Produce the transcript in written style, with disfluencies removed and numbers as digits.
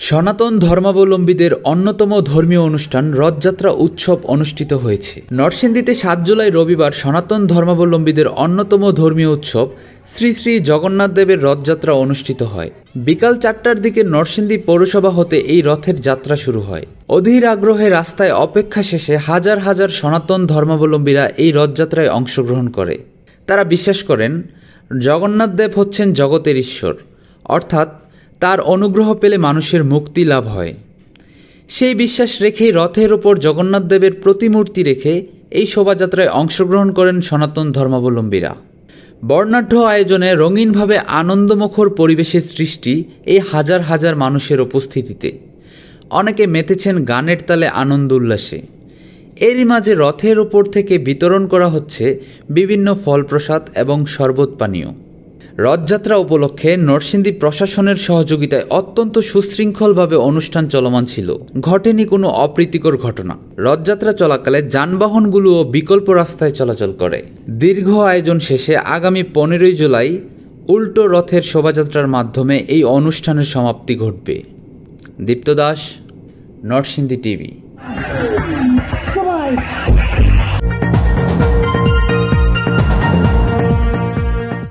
সনাতন ধর্মাবলম্বীদের অন্যতম ধর্মীয় অনুষ্ঠান রথযাত্রা উৎসব অনুষ্ঠিত হয়েছে। নরসিংদীতে ৭ জুলাই রবিবার সনাতন ধর্মাবলম্বীদের অন্যতম ধর্মীয় উৎসব শ্রী শ্রী জগন্নাথ দেবের রথযাত্রা অনুষ্ঠিত হয়। বিকাল ৪টার দিকে নরসিংদী পৌরসভা হতে এই রথের যাত্রা শুরু হয়। অধীর আগ্রহে রাস্তায় অপেক্ষা শেষে হাজার হাজার সনাতন ধর্মাবলম্বীরা এই রথযাত্রায় অংশগ্রহণ করে। তারা বিশ্বাস করেন জগন্নাথ দেব হচ্ছেন জগতের ঈশ্বর, অর্থাৎ তার অনুগ্রহ পেলে মানুষের মুক্তি লাভ হয়। সেই বিশ্বাস রেখেই রথের ওপর জগন্নাথ দেবের প্রতিমূর্তি রেখে এই শোভাযাত্রায় অংশগ্রহণ করেন সনাতন ধর্মাবলম্বীরা। বর্ণাঢ্য আয়োজনে রঙিনভাবে আনন্দমুখর পরিবেশের সৃষ্টি এই হাজার হাজার মানুষের উপস্থিতিতে। অনেকে মেতেছেন গানের তালে আনন্দ উল্লাসে। এরই মাঝে রথের ওপর থেকে বিতরণ করা হচ্ছে বিভিন্ন ফলপ্রসাদ এবং শরবত পানীয়। রথযাত্রা উপলক্ষে নরসিংদী প্রশাসনের সহযোগিতায় অত্যন্ত সুশৃঙ্খলভাবে অনুষ্ঠান চলমান ছিল। ঘটেনি কোনো অপ্রীতিকর ঘটনা। রথযাত্রা চলাকালে যানবাহনগুলোও বিকল্প রাস্তায় চলাচল করে। দীর্ঘ আয়োজন শেষে আগামী 15ই জুলাই উল্টো রথের শোভাযাত্রার মাধ্যমে এই অনুষ্ঠানের সমাপ্তি ঘটবে। দীপ্ত দাস, নরসিংদী টিভি।